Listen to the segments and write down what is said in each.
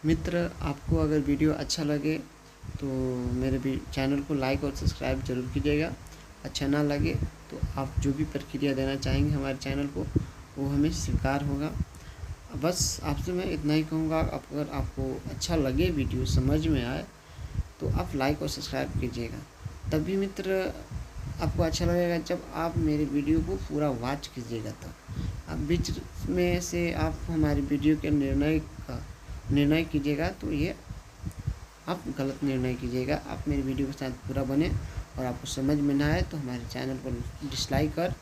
मित्र, आपको अगर वीडियो अच्छा लगे तो मेरे भी चैनल को लाइक और सब्सक्राइब ज़रूर कीजिएगा। अच्छा ना लगे तो आप जो भी प्रतिक्रिया देना चाहेंगे हमारे चैनल को वो हमें स्वीकार होगा। बस आपसे मैं इतना ही कहूँगा, अगर आपको अच्छा लगे, वीडियो समझ में आए तो आप लाइक और सब्सक्राइब कीजिएगा। तभी मित्र आपको अच्छा लगेगा जब आप मेरे वीडियो को पूरा वॉच कीजिएगा। तब आप बीच में से आप हमारी वीडियो के निर्णय कीजिएगा तो ये आप गलत निर्णय कीजिएगा। आप मेरी वीडियो के साथ पूरा बने और आपको समझ में ना आए तो हमारे चैनल को डिसलाइक कर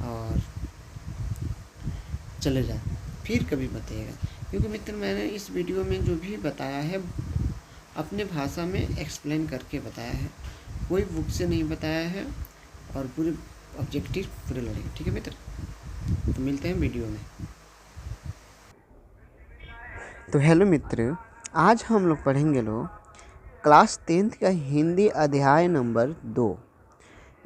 और चले जाए, फिर कभी बताइएगा। क्योंकि मित्र मैंने इस वीडियो में जो भी बताया है अपने भाषा में एक्सप्लेन करके बताया है, कोई बुक से नहीं बताया है और पूरे ऑब्जेक्टिव पूरे लड़ेंगे। ठीक है मित्र, तो मिलते हैं वीडियो में। तो हेलो मित्र, आज हम लोग पढ़ेंगे क्लास 10th का हिंदी अध्याय नंबर 2,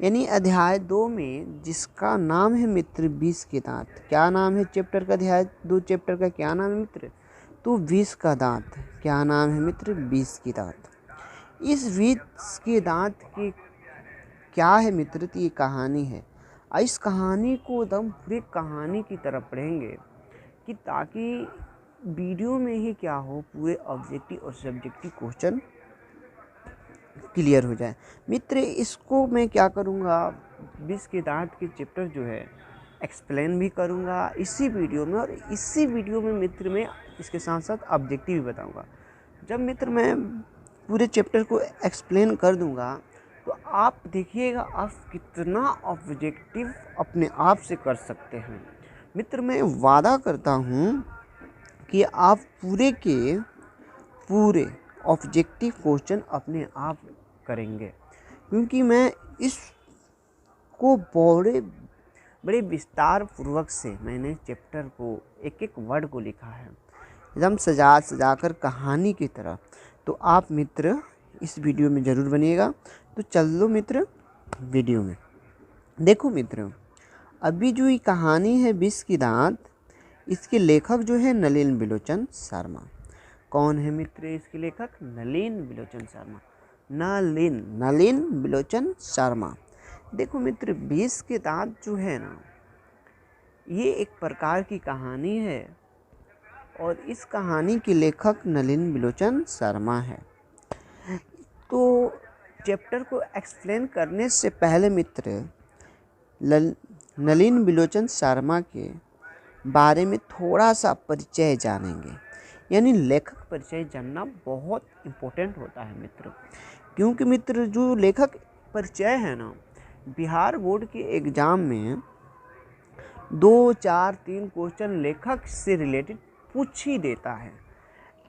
यानी अध्याय 2 में जिसका नाम है मित्र 20 के दांत। क्या नाम है चैप्टर का? अध्याय 2 चैप्टर का क्या नाम है मित्र? तो 20 का दांत। क्या नाम है मित्र? 20 के दांत। इस 20 के दांत की क्या है मित्र? तो ये कहानी है। इस कहानी को एकदम पूरी कहानी की तरह पढ़ेंगे कि ताकि वीडियो में ही क्या हो, पूरे ऑब्जेक्टिव और सब्जेक्टिव क्वेश्चन क्लियर हो जाए। मित्र इसको मैं क्या करूँगा, 20 के दांत के चैप्टर जो है एक्सप्लेन भी करूँगा इसी वीडियो में, और इसी वीडियो में मित्र मैं इसके साथ साथ ऑब्जेक्टिव भी बताऊँगा। जब मित्र मैं पूरे चैप्टर को एक्सप्लेन कर दूँगा तो आप देखिएगा आप कितना ऑब्जेक्टिव अपने आप से कर सकते हैं। मित्र मैं वादा करता हूँ कि आप पूरे के पूरे ऑब्जेक्टिव क्वेश्चन अपने आप करेंगे, क्योंकि मैं इसको बड़े विस्तार पूर्वक से मैंने चैप्टर को एक एक वर्ड को लिखा है, एकदम सजा कर कहानी की तरह। तो आप मित्र इस वीडियो में ज़रूर बनिएगा। तो चलो मित्र वीडियो में देखो। मित्र अभी जो ये कहानी है 20 की दांत, इसके लेखक जो है नलिन बिलोचन शर्मा। कौन है मित्र इसके लेखक? नलिन बिलोचन शर्मा। नलिन बिलोचन शर्मा। देखो मित्र 20 के दांत जो है ना, ये एक प्रकार की कहानी है और इस कहानी के लेखक नलिन बिलोचन शर्मा है। तो चैप्टर को एक्सप्लेन करने से पहले मित्र नलिन बिलोचन शर्मा के बारे में थोड़ा सा परिचय जानेंगे। यानी लेखक परिचय जानना बहुत इम्पोर्टेंट होता है मित्र, क्योंकि मित्र जो लेखक परिचय है ना, बिहार बोर्ड के एग्ज़ाम में 2, 4, 3 क्वेश्चन लेखक से रिलेटेड पूछ ही देता है।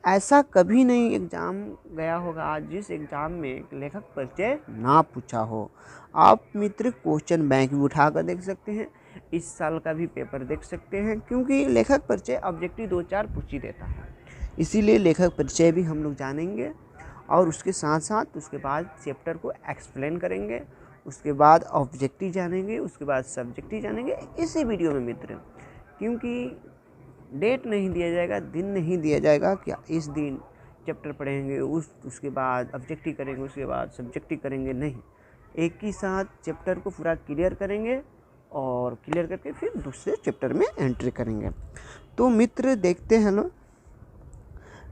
ऐसा कभी नहीं एग्ज़ाम गया होगा जिस एग्ज़ाम में लेखक परिचय ना पूछा हो। आप मित्र क्वेश्चन बैंक भी उठा कर देख सकते हैं, इस साल का भी पेपर देख सकते हैं, क्योंकि लेखक परिचय ऑब्जेक्टिव 2-4 पूछ ही देता है। इसीलिए लेखक परिचय भी हम लोग जानेंगे और उसके साथ साथ उसके बाद चैप्टर को एक्सप्लेन करेंगे, उसके बाद ऑब्जेक्टिव जानेंगे, उसके बाद सब्जेक्टिव जानेंगे इसी वीडियो में मित्र। क्योंकि डेट नहीं दिया जाएगा, दिन नहीं दिया जाएगा कि इस दिन चैप्टर पढ़ेंगे, उसके बाद ऑब्जेक्टिव करेंगे, उसके बाद सब्जेक्टिव करेंगे, नहीं। एक ही साथ चैप्टर को पूरा क्लियर करेंगे और क्लियर करके फिर दूसरे चैप्टर में एंट्री करेंगे। तो मित्र देखते हैं लो,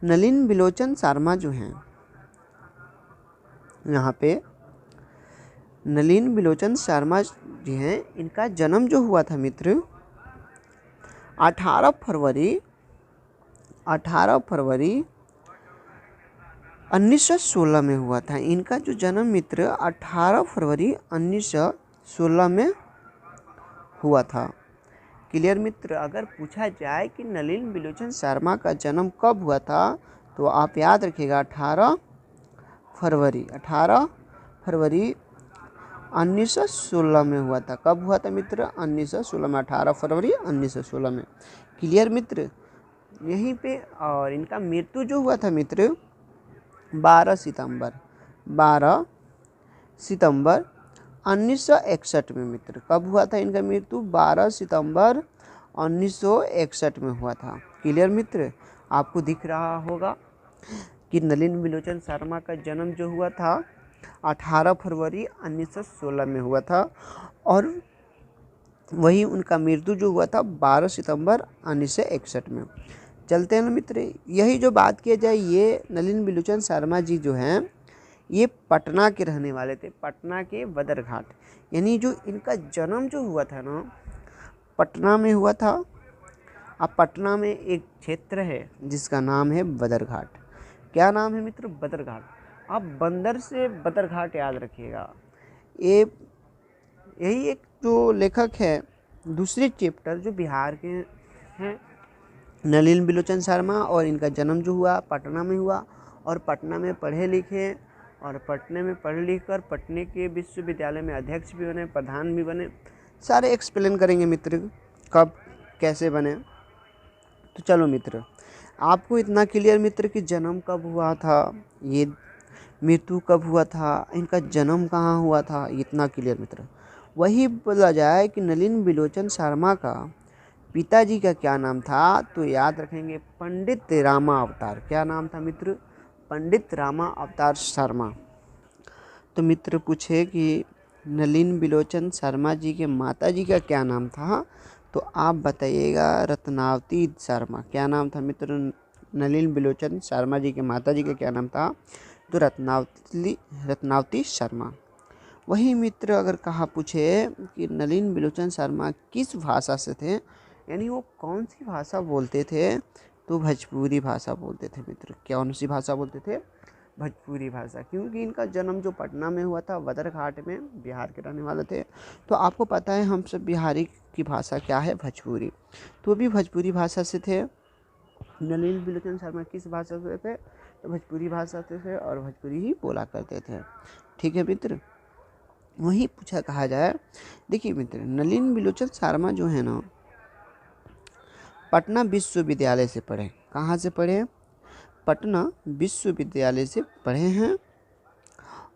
नलिन बिलोचन शर्मा जो हैं, यहाँ पे नलिन बिलोचन शर्मा जी हैं, इनका जन्म जो हुआ था मित्र 18 फरवरी 1916 में हुआ था। इनका जो जन्म मित्र 18 फरवरी 1916 में हुआ था। क्लियर मित्र? अगर पूछा जाए कि नलिन बिलोचन शर्मा का जन्म कब हुआ था तो आप याद रखिएगा 18 फरवरी 1916 में हुआ था। कब हुआ था मित्र? 1916 में, 18 फरवरी 1916 में। क्लियर मित्र? यहीं पे और इनका मृत्यु जो हुआ था मित्र 12 सितंबर 1961 में मित्र। कब हुआ था इनका मृत्यु? 12 सितंबर 1961 में हुआ था। क्लियर मित्र? आपको दिख रहा होगा कि नलिन बिलोचन शर्मा का जन्म जो हुआ था 18 फरवरी 1916 में हुआ था और वही उनका मृत्यु जो हुआ था 12 सितंबर 1961 में। चलते हैं ना मित्र, यही जो बात किया जाए, ये नलिन बिलोचन शर्मा जी जो हैं ये पटना के रहने वाले थे, पटना के बदरघाट। यानी जो इनका जन्म जो हुआ था ना पटना में हुआ था। अब पटना में एक क्षेत्र है जिसका नाम है बदरघाट। क्या नाम है मित्र? बदरघाट। आप बंदर से बदरघाट याद रखिएगा। ये यही एक जो लेखक है दूसरे चैप्टर जो बिहार के हैं नलिन बिलोचन शर्मा, और इनका जन्म जो हुआ पटना में हुआ और पटना में पढ़े लिखे और पटने में पढ़ लिख कर पटने के विश्वविद्यालय में अध्यक्ष भी बने, प्रधान भी बने। सारे एक्सप्लेन करेंगे मित्र कब कैसे बने। तो चलो मित्र, आपको इतना क्लियर मित्र कि जन्म कब हुआ था, ये मृत्यु कब हुआ था, इनका जन्म कहाँ हुआ था, इतना क्लियर मित्र। वही बोला जाए कि नलिन बिलोचन शर्मा का पिताजी का क्या नाम था, तो याद रखेंगे पंडित रामा अवतार। क्या नाम था मित्र? पंडित रामा अवतार शर्मा। तो मित्र पूछे कि नलिन बिलोचन शर्मा जी के माता जी का क्या नाम था, तो आप बताइएगा रत्नावती शर्मा। क्या नाम था मित्र? नलिन बिलोचन शर्मा जी के माता जी का क्या नाम था, तो रत्नावती शर्मा। वही मित्र अगर कहा पूछे कि नलिन बिलोचन शर्मा किस भाषा से थे, यानी वो कौन सी भाषा बोलते थे, तो भोजपुरी भाषा बोलते थे मित्र। कौन सी भाषा बोलते थे? भोजपुरी भाषा। क्योंकि इनका जन्म जो पटना में हुआ था बदरघाट में, बिहार के रहने वाले थे। तो आपको पता है हम सब बिहारी की भाषा क्या है? भोजपुरी। तो भी भोजपुरी भाषा से थे। नलिन बिलोचन शर्मा किस भाषा से थे? तो भोजपुरी भाषा से थे और भोजपुरी ही बोला करते थे। ठीक है मित्र। वही पूछा कहा जाए, देखिए मित्र नलिन बिलोचन शर्मा जो है ना पटना विश्वविद्यालय से पढ़े। कहाँ से पढ़े? पटना विश्वविद्यालय से पढ़े हैं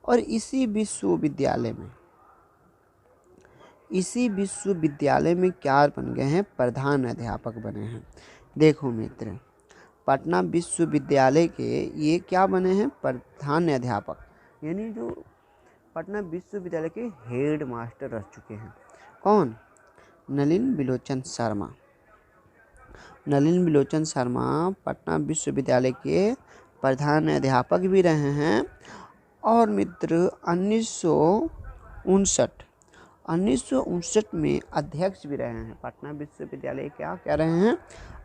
और इसी विश्वविद्यालय में क्या बन गए हैं? प्रधान अध्यापक बने हैं। देखो मित्र पटना विश्वविद्यालय के ये क्या बने हैं? प्रधान अध्यापक, यानी जो पटना विश्वविद्यालय के हेड मास्टर रह चुके हैं। कौन? नलिन बिलोचन शर्मा। नलिन बिलोचन शर्मा पटना विश्वविद्यालय के प्रधान अध्यापक भी रहे हैं और मित्र 1959 में अध्यक्ष भी रहे हैं। पटना विश्वविद्यालय क्या रहे हैं?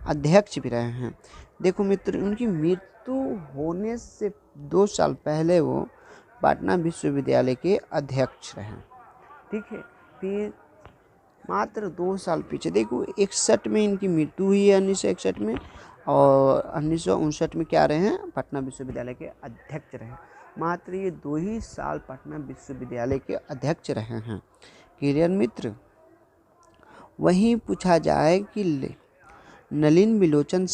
अध्यक्ष भी रहे हैं। देखो मित्र उनकी मृत्यु होने से 2 साल पहले वो पटना विश्वविद्यालय के अध्यक्ष रहे। ठीक है, फिर मात्र 2 साल पीछे देखो 61 में इनकी मृत्यु हुई है 1961 में, और 1959 में क्या रहे हैं? पटना विश्वविद्यालय के अध्यक्ष रहे। मात्र ये 2 ही साल पटना विश्वविद्यालय के अध्यक्ष रहे हैं। क्लियर मित्र। वहीं पूछा जाए कि नलिन बिलोचन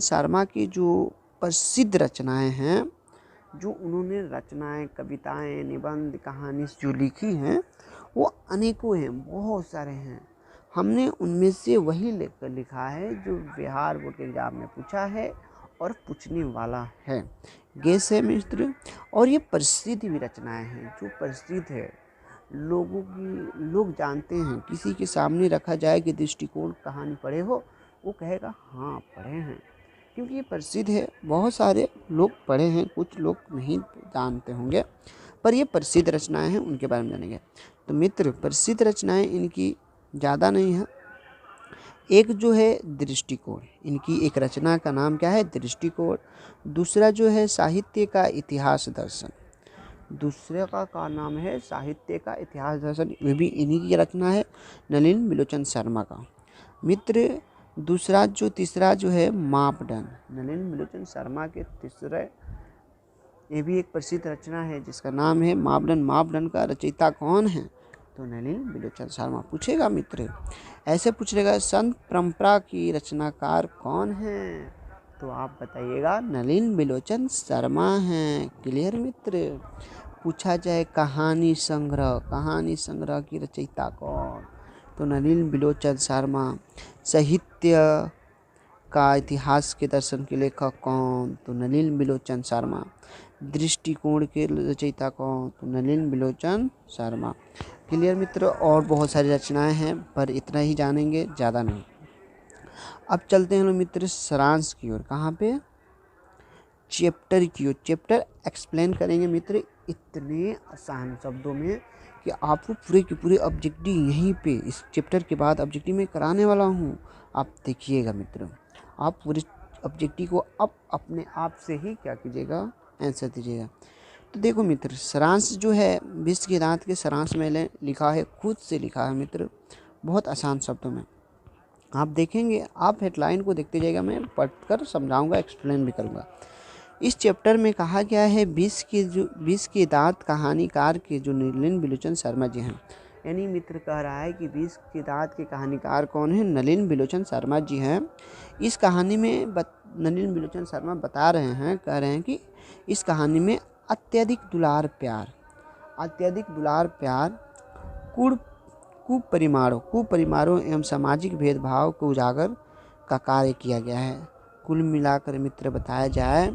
शर्मा की जो प्रसिद्ध रचनाएं हैं, जो उन्होंने रचनाएं, कविताएं, निबंध, कहानी जो लिखी हैं वो अनेकों हैं, बहुत सारे हैं। हमने उनमें से वही लिखा है जो बिहार बोर्ड के एग्जाम में पूछा है और पूछने वाला है। गेस है मित्र। और ये प्रसिद्ध भी रचनाएं हैं, जो प्रसिद्ध है, लोग जानते हैं। किसी के सामने रखा जाए कि दृष्टिकोण कहानी पढ़े हो, वो कहेगा हाँ पढ़े हैं, क्योंकि ये प्रसिद्ध है। बहुत सारे लोग पढ़े हैं, कुछ लोग नहीं जानते होंगे, पर ये प्रसिद्ध रचनाएं हैं, उनके बारे में जानेंगे। तो मित्र प्रसिद्ध रचनाएं इनकी ज़्यादा नहीं है। एक जो है दृष्टिकोण, इनकी एक रचना का नाम क्या है? दृष्टिकोण। दूसरा जो है साहित्य का इतिहास दर्शन, दूसरे का नाम है साहित्य का इतिहास दर्शन, वे भी इन्हीं की रचना है, नलिन बिलोचन शर्मा का। मित्र तीसरा जो है मापदंड, नलिन बिलोचन शर्मा के तीसरे, ये भी एक प्रसिद्ध रचना है जिसका नाम है मापदंड। मापदंड का रचयिता कौन है? तो नलिन बिलोचन शर्मा। पूछेगा मित्र, ऐसे पूछेगा संत परंपरा की रचनाकार कौन है, तो आप बताइएगा नलिन बिलोचन शर्मा हैं। क्लियर मित्र। पूछा जाए कहानी संग्रह की रचयिता कौन, तो नलिन बिलोचन शर्मा। साहित्य का इतिहास के दर्शन के लेखक कौन? तो नलिन बिलोचन शर्मा। दृष्टिकोण के रचयिता कौन? तो नलिन बिलोचन शर्मा। क्लियर मित्र। और बहुत सारी रचनाएं हैं पर इतना ही जानेंगे, ज़्यादा नहीं। अब चलते हैं मित्र सारांश की ओर। कहाँ पे? चैप्टर की ओर। चैप्टर एक्सप्लेन करेंगे मित्र इतने आसान शब्दों में कि आपको पूरे के पूरे ऑब्जेक्टिव यहीं पे इस चैप्टर के बाद ऑब्जेक्टिव में कराने वाला हूँ। आप देखिएगा मित्र, आप पूरे ऑब्जेक्टिव को अब अपने आप से ही क्या कीजिएगा, आंसर दीजिएगा। तो देखो मित्र, सारांश जो है विश्व के दांत के सारांश में लिखा है, खुद से लिखा है मित्र, बहुत आसान शब्दों में। आप देखेंगे, आप हेडलाइन को देखते जाइएगा, मैं पढ़कर समझाऊंगा, एक्सप्लेन भी करूंगा। इस चैप्टर में कहा गया है विश्व के दांत कहानीकार के जो नलिन बिलोचन शर्मा जी हैं, यानी मित्र कह रहा है कि विश्व के दांत के कहानीकार कौन है? नलिन बिलोचन शर्मा जी हैं। इस कहानी में नलिन बिलोचन शर्मा बता रहे हैं, कह रहे हैं कि इस कहानी में अत्यधिक दुलार प्यार कुपरिमारों एवं सामाजिक भेदभाव को उजागर का कार्य किया गया है। कुल मिलाकर मित्र बताया जाए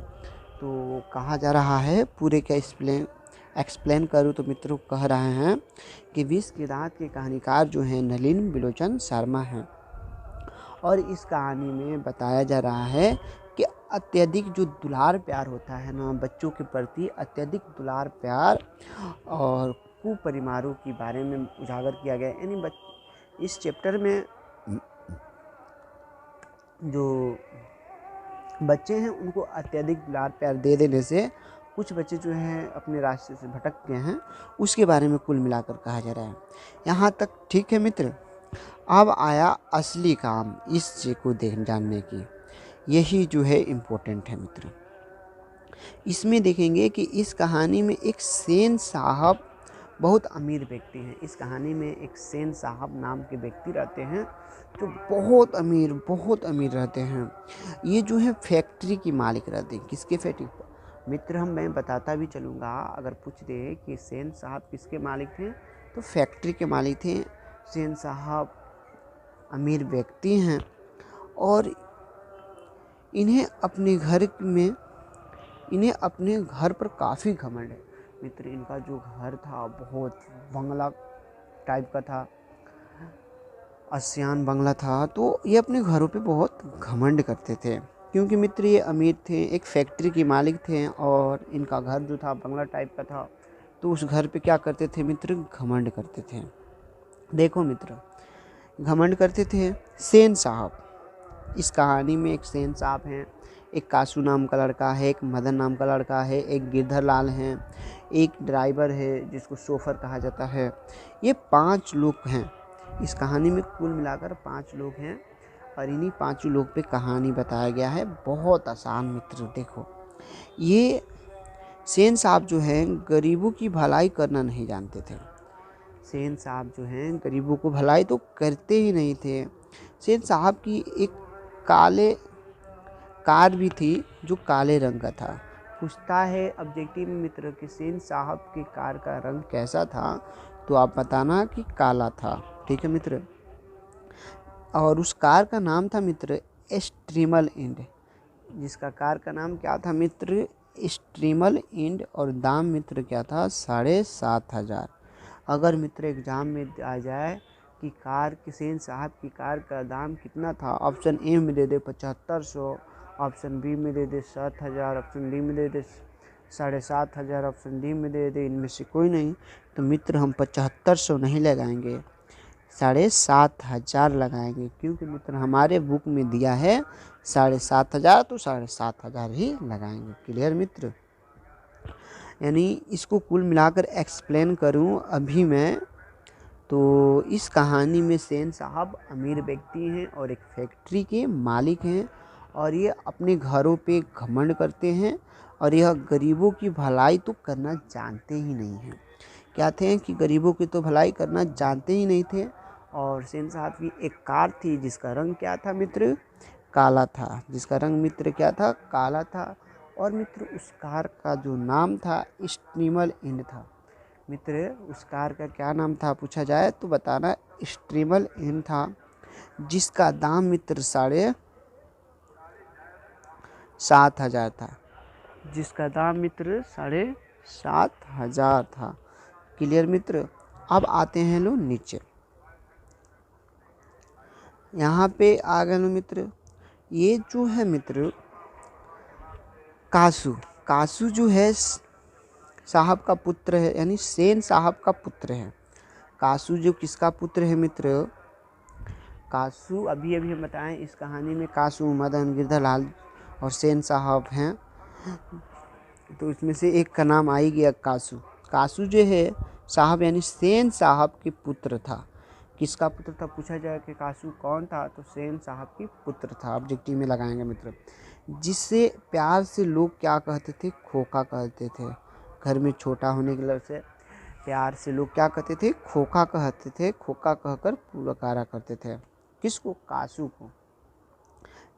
तो कहा जा रहा है, पूरे का एक्सप्लेन करूँ तो मित्रों कह रहे हैं कि विश्व के दांत के कहानीकार जो हैं नलिन बिलोचन शर्मा हैं। और इस कहानी में बताया जा रहा है कि अत्यधिक जो दुलार प्यार होता है ना बच्चों के प्रति, अत्यधिक दुलार प्यार और कुपरिमारों के बारे में उजागर किया गया। यानी इस चैप्टर में जो बच्चे हैं उनको अत्यधिक दुलार प्यार दे देने से कुछ बच्चे जो हैं अपने रास्ते से भटक गए हैं, उसके बारे में कुल मिलाकर कहा जा रहा है। यहाँ तक ठीक है मित्र। अब आया असली काम इस चीज़ को जानने की, यही जो है इम्पोर्टेंट है मित्र। इसमें देखेंगे कि इस कहानी में एक सेन साहब बहुत अमीर व्यक्ति हैं। इस कहानी में एक सेन साहब नाम के व्यक्ति रहते हैं जो बहुत अमीर रहते हैं। ये जो है फैक्ट्री की मालिक रहते हैं। किसके फैक्ट्री? मित्र मैं बताता भी चलूँगा, अगर पूछ दे कि सेन साहब किसके मालिक थे तो फैक्ट्री के मालिक थे। सेन साहब अमीर व्यक्ति हैं और इन्हें अपने घर पर काफ़ी घमंड है मित्र। इनका जो घर था बहुत बंगला टाइप का था, आसियान बंगला था। तो ये अपने घरों पे बहुत घमंड करते थे क्योंकि मित्र ये अमीर थे, एक फैक्ट्री के मालिक थे और इनका घर जो था बंगला टाइप का था। तो उस घर पे क्या करते थे मित्र? घमंड करते थे। देखो मित्र, घमंड करते थे सेन साहब। इस कहानी में एक सेन साहब हैं, एक कासू नाम का लड़का है, एक मदन नाम का लड़का है, एक गिरधर लाल हैं, एक ड्राइवर है जिसको शोफर कहा जाता है। ये 5 लोग हैं इस कहानी में, कुल मिलाकर 5 लोग हैं और इन्हीं 5 लोग पे कहानी बताया गया है। बहुत आसान मित्र। देखो, ये सेन साहब जो हैं गरीबों की भलाई करना नहीं जानते थे। सेन साहब जो हैं गरीबों को भलाई तो करते ही नहीं थे। सेन साहब की एक कार भी थी जो काले रंग का था। पूछता है ऑब्जेक्टिव में मित्र कि सेन साहब की कार का रंग कैसा था, तो आप बताना कि काला था। ठीक है मित्र। और उस कार का नाम था मित्र स्ट्रीमल इंड, जिसका कार का नाम क्या था मित्र? स्ट्रीमल इंड। और दाम मित्र क्या था? 7,500। अगर मित्र एग्जाम में आ जाए कि सेन साहब की कार का दाम कितना था, ऑप्शन ए में दे दे 7500, ऑप्शन बी में दे दे 7,000, ऑप्शन डी में दे दे 7,500, ऑप्शन डी में दे दे इनमें से कोई नहीं, तो मित्र हम 7500 नहीं लगाएंगे, 7,500 लगाएंगे। क्योंकि मित्र हमारे बुक में दिया है 7,500, तो 7,500 ही लगाएंगे। क्लियर मित्र? यानी इसको कुल मिलाकर एक्सप्लेन करूं अभी मैं, तो इस कहानी में सेन साहब अमीर व्यक्ति हैं और एक फैक्ट्री के मालिक हैं और ये अपने घरों पे घमंड करते हैं और यह गरीबों की भलाई तो करना जानते ही नहीं हैं। क्या थे कि गरीबों की तो भलाई करना जानते ही नहीं थे। और सेन साहब की एक कार थी जिसका रंग क्या था मित्र? काला था। जिसका रंग मित्र क्या था? काला था। और मित्र उस कार का जो नाम था स्ट्रीमल इंड था। मित्र उस कार का क्या नाम था पूछा जाए तो बताना स्ट्रीमल इंड था, जिसका दाम मित्र 7,000 था, जिसका दाम मित्र 7,500 था। क्लियर मित्र। अब आते हैं लोग नीचे, यहाँ पे आ गए लो मित्र। ये जो है मित्र कासू, कासू जो है साहब का पुत्र है, यानी सेन साहब का पुत्र है। कासू जो किसका पुत्र है मित्र? कासू अभी अभी हम बताएं इस कहानी में कासू, मदन, गिरधरलाल और सेन साहब हैं, तो इसमें से एक का नाम आ ही गया कासू। कासू जो है साहब यानी सेन साहब के पुत्र था। किसका पुत्र था पूछा जाए कि कासू कौन था, तो सेन साहब की पुत्र था। ऑब्जेक्टिव में लगाएंगे मित्र। जिससे प्यार से लोग क्या कहते थे? खोखा कहते थे। घर में छोटा होने की वजह से प्यार से लोग क्या कहते थे? खोखा कहते थे। खोखा कहकर पुकारा करते थे। किसको? कासू को।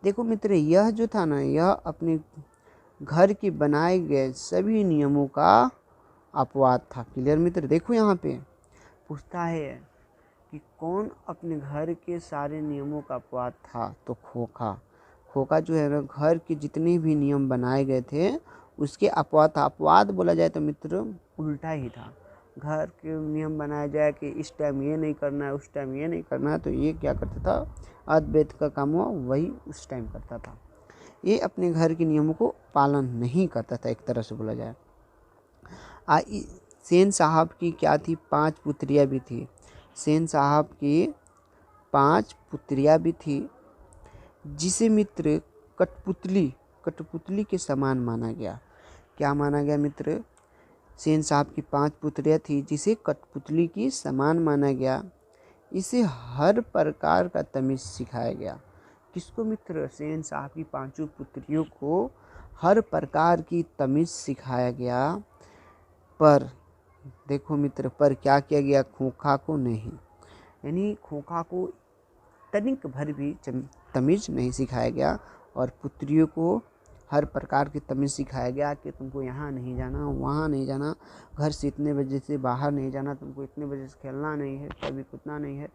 देखो मित्र, यह जो था ना, यह अपने घर के बनाए गए सभी नियमों का अपवाद था। क्लियर मित्र। देखो यहाँ पे पूछता है कि कौन अपने घर के सारे नियमों का अपवाद था, तो खोखा। खोखा जो है ना, घर के जितने भी नियम बनाए गए थे उसके अपवाद था। अपवाद बोला जाए तो मित्र उल्टा ही था। घर के नियम बनाया जाए कि इस टाइम ये नहीं करना है, उस टाइम ये नहीं करना है, तो ये क्या करता था? अद्वैत का काम हुआ वही उस टाइम करता था। ये अपने घर के नियमों को पालन नहीं करता था, एक तरह से बोला जाए। सेन साहब की क्या थी? 5 पुत्रियाँ भी थी। सेन साहब की 5 पुत्रियाँ भी थी, जिसे मित्र कठपुतली कठपुतली के समान माना गया। क्या माना गया मित्र? सेन साहब की 5 पुत्रियाँ थी, जिसे कठपुतली की समान माना गया। इसे हर प्रकार का तमीज़ सिखाया गया। किसको मित्र? सेन साहब की 5 पुत्रियों को हर प्रकार की तमीज़ सिखाया गया। पर देखो मित्र, पर क्या किया गया? खोखा को नहीं। यानी खोखा को तनिक भर भी तमीज़ नहीं सिखाया गया, और पुत्रियों को हर प्रकार की तमीज़ सिखाया गया कि तुमको यहाँ नहीं जाना, वहाँ नहीं जाना, घर से इतने बजे से बाहर नहीं जाना, तुमको इतने बजे से खेलना नहीं है, कभी कूदना नहीं है।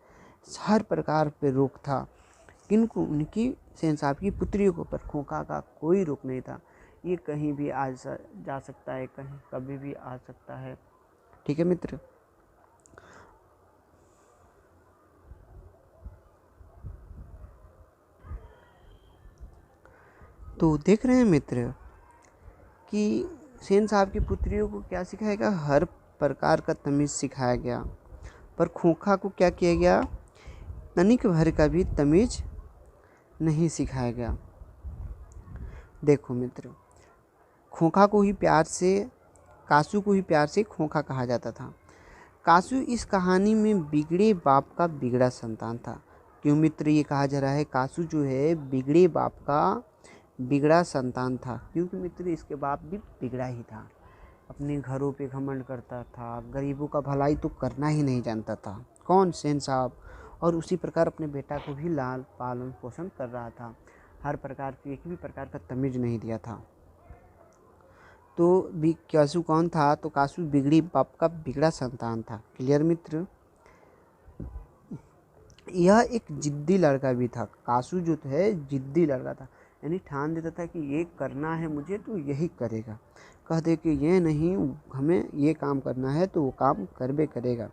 हर प्रकार पे रोक था। किनको? उनकी सेन साहब की पुत्रियों को। पर खोखा का कोई रोक नहीं था। ये कहीं भी आ जा सकता है, कहीं कभी भी आ सकता है। ठीक है मित्र। तो देख रहे हैं मित्र कि सेन साहब की पुत्रियों को क्या सिखाया गया? हर प्रकार का तमीज़ सिखाया गया। पर खोखा को क्या किया गया? तनिक भर का भी तमीज़ नहीं सिखाया गया। देखो मित्र, खोखा को ही प्यार से, कासू को ही प्यार से खोखा कहा जाता था। कासू इस कहानी में बिगड़े बाप का बिगड़ा संतान था। क्यों मित्र ये कहा जा रहा है? कासू जो है बिगड़े बाप का बिगड़ा संतान था, क्योंकि मित्र इसके बाप भी बिगड़ा ही था। अपने घरों पे घमंड करता था, गरीबों का भलाई तो करना ही नहीं जानता था। कौन? सेन साहब। और उसी प्रकार अपने बेटा को भी लाल पालन पोषण कर रहा था। हर प्रकार की एक भी प्रकार का तमीज़ नहीं दिया था। तो कासू कौन था? तो कासू बिगड़ी बाप का बिगड़ा संतान था। क्लियर मित्र। यह एक जिद्दी लड़का भी था। कासू जो है जिद्दी लड़का था, यानी ठान देता था कि ये करना है मुझे तो यही करेगा। कह दे कि ये नहीं, हमें ये काम करना है तो वो काम करबे करेगा।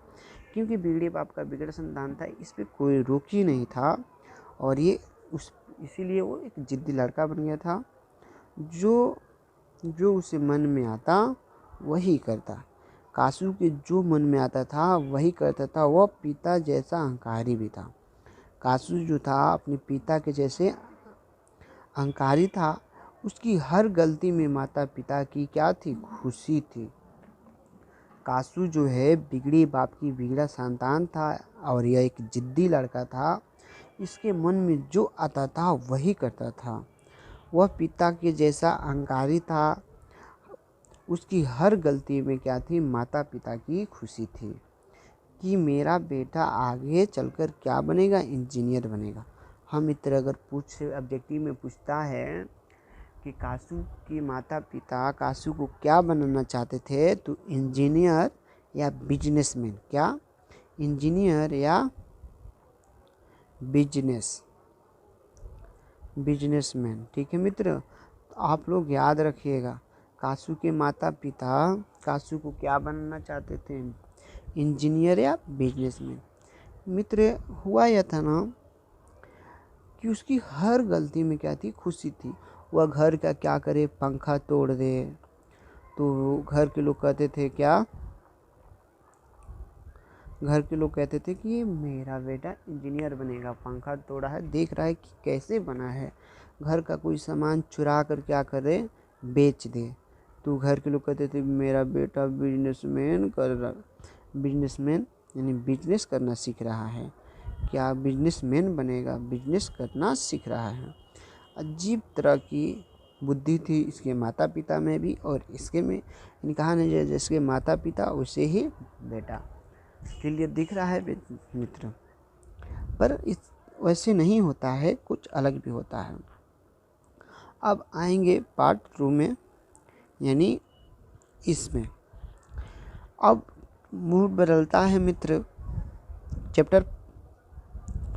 क्योंकि बिगड़े बाप का बिगड़ा संतान था, इस पर कोई रोक ही नहीं था। और ये इसीलिए वो एक जिद्दी लड़का बन गया था। जो उसे मन में आता वही करता। कासू के जो मन में आता था वही करता था। वह पिता जैसा अहंकारी भी था। कासू जो था अपने पिता के जैसे अहंकारी था। उसकी हर गलती में माता पिता की क्या थी? खुशी थी। कासू जो है बिगड़ी बाप की बिगड़ा संतान था, और यह एक जिद्दी लड़का था। इसके मन में जो आता था वही करता था। वह पिता के जैसा अहंकारी था। उसकी हर गलती में क्या थी? माता पिता की खुशी थी कि मेरा बेटा आगे चलकर क्या बनेगा? इंजीनियर बनेगा। हम मित्र अगर ऑब्जेक्टिव में पूछता है कि कासू के माता पिता कासू को क्या बनाना चाहते थे, तो इंजीनियर या बिजनेसमैन। क्या? इंजीनियर या बिजनेसमैन। ठीक है मित्र। आप लोग याद रखिएगा, कासू के माता पिता कासू को क्या बनना चाहते थे, इंजीनियर या बिजनेसमैन। मित्र हुआ यह था ना कि उसकी हर गलती में क्या थी, खुशी थी। वह घर का क्या करे, पंखा तोड़ दे तो घर के लोग कहते थे क्या, घर के लोग कहते थे कि ये मेरा बेटा इंजीनियर बनेगा, पंखा तोड़ा है देख रहा है कि कैसे बना है। घर का कोई सामान चुरा कर क्या करे, बेच दे तो घर के लोग कहते थे मेरा बेटा बिजनेसमैन यानी बिजनेस करना सीख रहा है, क्या बिजनेसमैन बनेगा, बिजनेस करना सीख रहा है। अजीब तरह की बुद्धि थी इसके माता पिता में भी और इसके में। यानी कहा नहीं, जिसके माता पिता उसे ही बेटा। इसलिए दिख रहा है मित्र, पर इस वैसे नहीं होता है, कुछ अलग भी होता है। अब आएंगे पार्ट 2 में, यानी इसमें अब मूड बदलता है मित्र, चैप्टर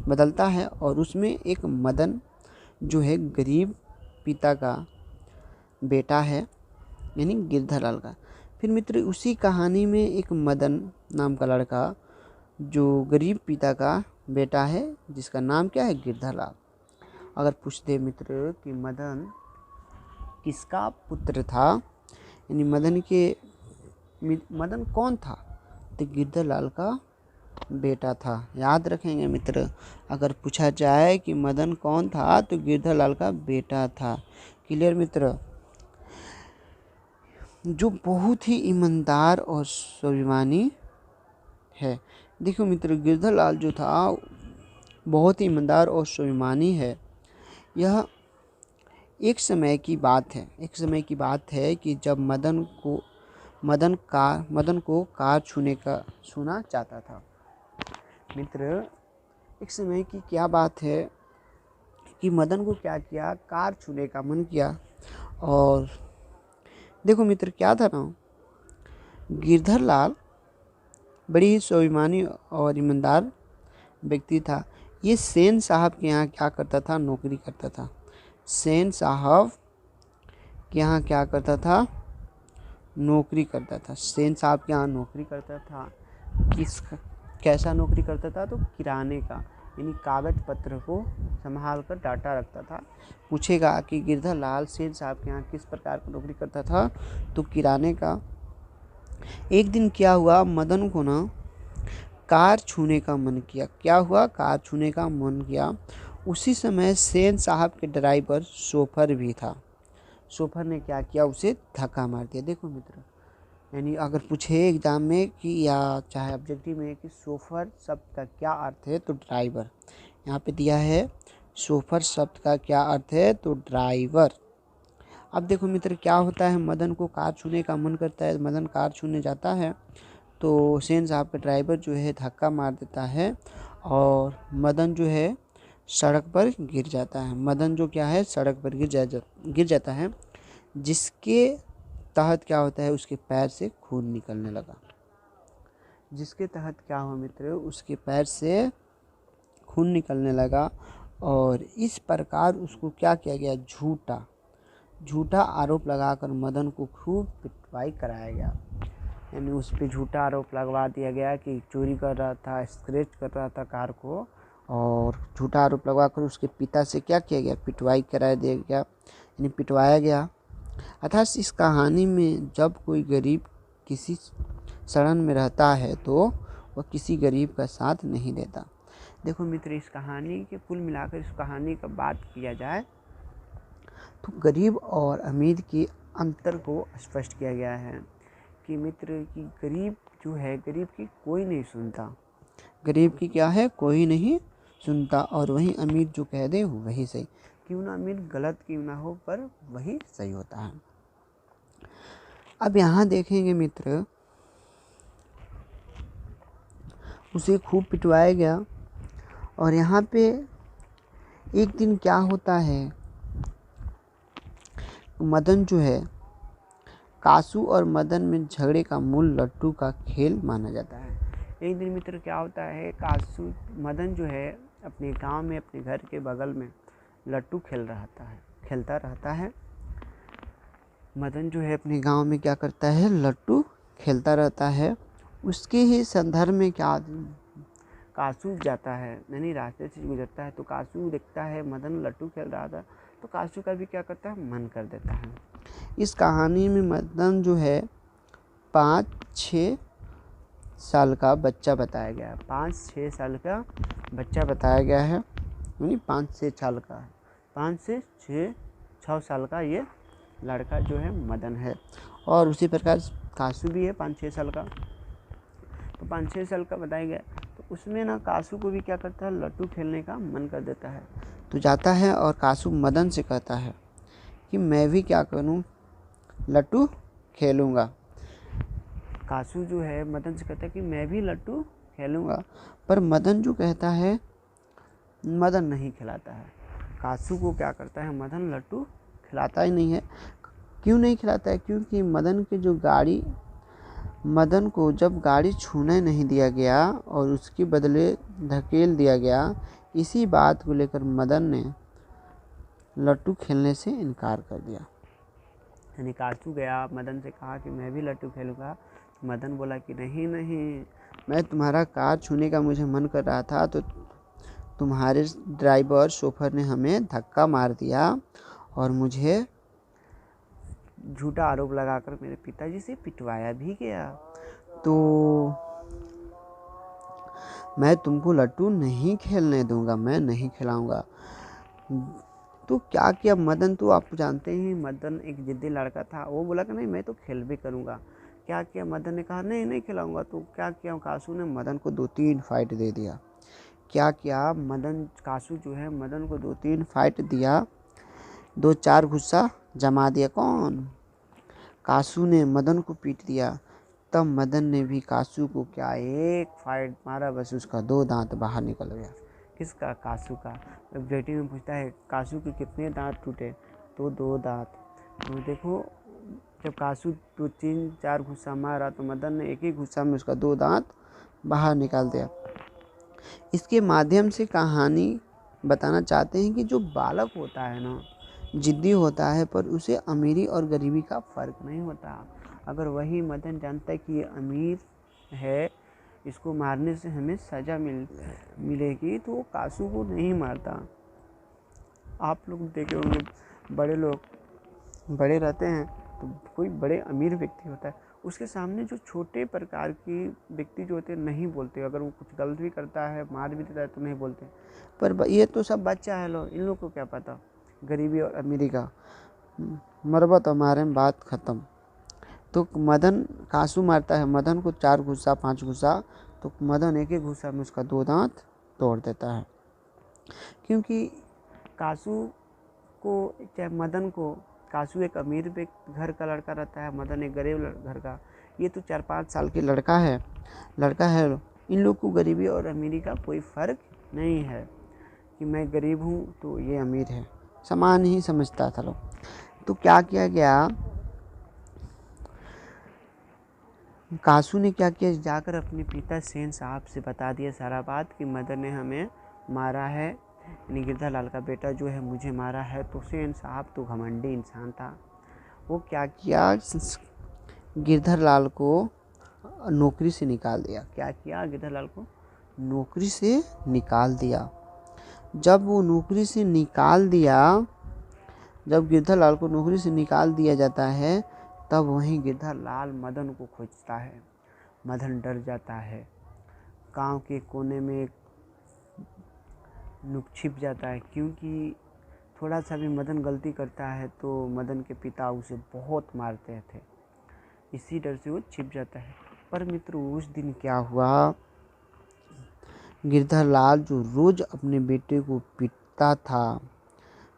बदलता है और उसमें एक मदन जो है गरीब पिता का बेटा है, यानी गिरधरलाल का। फिर मित्र उसी कहानी में एक मदन नाम का लड़का जो गरीब पिता का बेटा है, जिसका नाम क्या है, गिरधरलाल। अगर पूछते मित्र कि मदन किसका पुत्र था, यानी मदन कौन था, तो गिरधरलाल का बेटा था। याद रखेंगे मित्र, अगर पूछा जाए कि मदन कौन था तो गिरधरलाल का बेटा था। क्लियर मित्र, जो बहुत ही ईमानदार और स्वाभिमानी है। देखो मित्र, गिरधरलाल जो था बहुत ही ईमानदार और स्वाभिमानी है। यह एक समय की बात है कि जब मदन को कार छूना चाहता था। मित्र एक समय की क्या बात है कि मदन को क्या किया, कार छूने का मन किया। और देखो मित्र क्या था ना, गिरधरलाल बड़ी ही स्वाभिमानी और ईमानदार व्यक्ति था। ये सेन साहब के यहाँ क्या करता था, नौकरी करता था। सेन साहब के यहाँ क्या करता था, नौकरी करता था। सेन साहब के यहाँ नौकरी करता था। कैसा नौकरी करता था, तो किराने का, यानी कागज पत्र को संभाल कर डाटा रखता था। पूछेगा कि गिरधरलाल सेन साहब के यहाँ किस प्रकार की नौकरी करता था, तो किराने का। एक दिन क्या हुआ, मदन को ना कार छूने का मन किया। क्या हुआ, कार छूने का मन किया। उसी समय सेन साहब के ड्राइवर शोफर भी था। शोफर ने क्या किया, उसे धक्का मार दिया। देखो मित्र, यानी अगर पूछे एग्जाम में कि या चाहे ऑब्जेक्टिव में कि शोफर शब्द का क्या अर्थ है, तो ड्राइवर। यहाँ पे दिया है शोफर शब्द का क्या अर्थ है, तो ड्राइवर। अब देखो मित्र क्या होता है, मदन को कार छूने का मन करता है। मदन कार छूने जाता है तो सेन साहब का ड्राइवर जो है धक्का मार देता है और मदन जो है सड़क पर गिर जाता है। मदन जो क्या है, सड़क पर गिर जाता है, जिसके तहत क्या होता है, उसके पैर से खून निकलने लगा। जिसके तहत क्या हुआ मित्र, उसके पैर से खून निकलने लगा। और इस प्रकार उसको क्या किया गया, झूठा आरोप लगाकर मदन को खूब पिटवाई कराया गया। यानी उस पर झूठा आरोप लगवा दिया गया कि चोरी कर रहा था, स्क्रैच कर रहा था कार को, और झूठा आरोप लगवाकर उसके पिता से क्या किया गया, पिटवाई करा दिया गया, यानी पिटवाया गया। अर्थात इस कहानी में जब कोई गरीब किसी शरण में रहता है तो वह किसी गरीब का साथ नहीं देता। देखो मित्र, इस कहानी के कुल मिलाकर इस कहानी का बात किया जाए तो गरीब और अमीर के अंतर को स्पष्ट किया गया है कि मित्र की गरीब जो है, गरीब की कोई नहीं सुनता। गरीब की क्या है, कोई नहीं सुनता। और वहीं अमीर जो कह दे वही सही, क्यों ना अमीर गलत क्यों ना हो, पर वही सही होता है। अब यहाँ देखेंगे मित्र, उसे खूब पिटवाया गया। और यहाँ पे एक दिन क्या होता है, मदन जो है, कासू और मदन में झगड़े का मूल लट्टू का खेल माना जाता है। एक दिन मित्र क्या होता है, मदन जो है अपने गांव में अपने घर के बगल में लट्टू खेलता रहता है। मदन जो है अपने गांव में क्या करता है, लट्टू खेलता रहता है। उसके ही संदर्भ में क्या कासू जाता है, यानी रास्ते से गुजरता है तो कासू देखता है मदन लट्टू खेल रहा था, तो कासू का भी क्या करता है, मन कर देता है। इस कहानी में मदन जो है 5-6 साल का बच्चा बताया गया है। 5-6 साल का बच्चा बताया गया है, यानी 5 से 6 साल का है। 5 से 6 साल का ये लड़का जो है मदन है। और उसी प्रकार कासू भी है 5-6 साल का। तो 5-6 साल का बताया गया, तो उसमें ना कासू को भी क्या करता है, लट्टू खेलने का मन कर देता है। तो जाता है और कासू मदन से कहता है कि मैं भी क्या करूं, लट्टू खेलूँगा। कासू जो है मदन से कहता है कि मैं भी लट्टू खेलूँगा, पर मदन जो कहता है, मदन नहीं खिलाता है। कासू को क्या करता है, मदन लट्टू खिलाता ही नहीं है। क्यों नहीं खिलाता है, क्योंकि मदन को जब गाड़ी छूने नहीं दिया गया और उसके बदले धकेल दिया गया, इसी बात को लेकर मदन ने लट्टू खेलने से इनकार कर दिया। यानी कासू गया, मदन से कहा कि मैं भी लट्टू खेलूँगा। मदन बोला कि नहीं नहीं, मैं तुम्हारा कार छूने का मुझे मन कर रहा था, तो तुम्हारे ड्राइवर शोफर ने हमें धक्का मार दिया और मुझे झूठा आरोप लगाकर मेरे पिताजी से पिटवाया भी गया, तो मैं तुमको लट्टू नहीं खेलने दूंगा, मैं नहीं खिलाऊंगा। तो क्या किया मदन, तो आप जानते हैं मदन एक जिद्दी लड़का था। वो बोला कि नहीं मैं तो खेल भी करूंगा। क्या किया मदन ने कहा नहीं नहीं खिलाऊंगा। तो क्या किया, कासू ने मदन को 2-3 फाइट दे दिया। क्या किया कासू जो है मदन को 2-3 फाइट दिया, 2-4 गुस्सा जमा दिया। कौन, कासू ने मदन को पीट दिया। तब मदन ने भी कासू को क्या एक फाइट मारा, बस उसका 2 दांत बाहर निकल गया। किसका, कासू का। बेटी में पूछता है कासू के कितने दांत टूटे, तो 2 दांत। तो देखो जब कासू 2-3-4 गुस्सा मारा तो मदन ने एक ही गुस्सा में उसका 2 दांत बाहर निकाल दिया। इसके माध्यम से कहानी बताना चाहते हैं कि जो बालक होता है ना, जिद्दी होता है, पर उसे अमीरी और गरीबी का फ़र्क नहीं होता। अगर वही मदन जानता है कि ये अमीर है, इसको मारने से हमें सज़ा मिलेगी, तो वो कासू को नहीं मारता। आप लोग देखे होंगे, बड़े लोग बड़े रहते हैं तो कोई बड़े अमीर व्यक्ति होता है, उसके सामने जो छोटे प्रकार की व्यक्ति जो होते हैं नहीं बोलते। अगर वो कुछ गलत भी करता है, मार भी देता है, तो नहीं बोलते। पर ये तो सब बच्चा है, लो इन लोग को क्या पता गरीबी और अमीरी का। मरबा तो हमारे में बात ख़त्म। तो मदन कासू मारता है मदन को 4 गुस्सा 5 गुस्सा, तो मदन एक एक गुस्सा में उसका 2 दांत तोड़ देता है। क्योंकि कासू को, चाहे मदन को, कासू एक अमीर घर का लड़का रहता है, मदन एक गरीब घर का। ये तो 4-5 साल के लड़का है। इन लोग को गरीबी और अमीरी का कोई फ़र्क नहीं है कि मैं गरीब हूँ तो ये अमीर है, समान ही समझता था लोग। तो क्या किया गया, कासू ने क्या किया, जाकर अपने पिता सेन साहब से बता दिया सारा बात कि मदन ने हमें मारा है, यानी गिरधालाल का बेटा जो है मुझे मारा है। तो सेन साहब तो घमंडी इंसान था। वो क्या किया, गिरधालाल को नौकरी से निकाल दिया। क्या किया, गिरधालाल को नौकरी से निकाल दिया। जब गिरधालाल को नौकरी से निकाल दिया जाता है, तब वहीं गिरधालाल मदन को खोजता है। मदन डर जाता है, गांव के कोने में छिप जाता है, क्योंकि थोड़ा सा भी मदन गलती करता है तो मदन के पिता उसे बहुत मारते थे। इसी डर से वो छिप जाता है। पर मित्रों उस दिन क्या हुआ, गिरधालाल जो रोज़ अपने बेटे को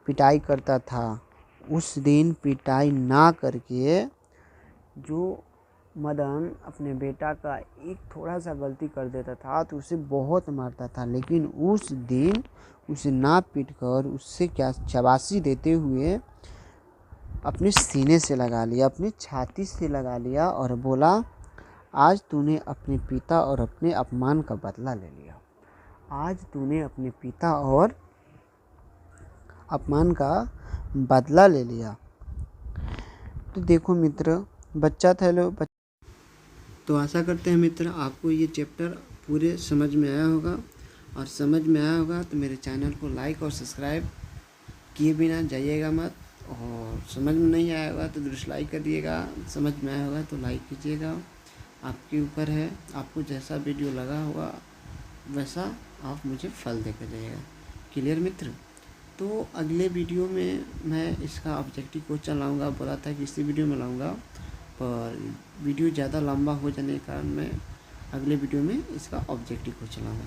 पिटाई करता था, उस दिन पिटाई ना करके जो मदन अपने बेटा का एक थोड़ा सा गलती कर देता था तो उसे बहुत मारता था। लेकिन उस दिन उसे ना पीटकर उससे क्या शाबाशी देते हुए अपने सीने से लगा लिया, अपनी छाती से लगा लिया और बोला, आज तूने अपने पिता और अपने अपमान का बदला ले लिया। आज तूने अपने पिता और अपमान का बदला ले लिया। तो देखो मित्र, बच्चा था लो। तो आशा करते हैं मित्र आपको ये चैप्टर पूरे समझ में आया होगा, और समझ में आया होगा तो मेरे चैनल को लाइक और सब्सक्राइब किए बिना जाइएगा मत, और समझ में नहीं आया होगा तो डिसलाइक कर दिएगा, समझ में आया होगा तो लाइक कीजिएगा। आपके ऊपर है, आपको जैसा वीडियो लगा होगा वैसा आप मुझे फल देकर जाइएगा। क्लियर मित्र? तो अगले वीडियो में मैं इसका ऑब्जेक्टिव क्वेश्चन लाऊंगा, बोला था कि इसी वीडियो में लाऊंगा, पर वीडियो ज़्यादा लंबा हो जाने के कारण मैं अगले वीडियो में इसका ऑब्जेक्टिव क्वेश्चन लाऊंगा।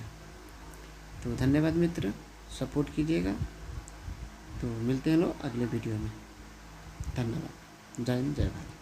तो धन्यवाद मित्र, सपोर्ट कीजिएगा। तो मिलते हैं लोग अगले वीडियो में। धन्यवाद। जय हिंद, जय भारत।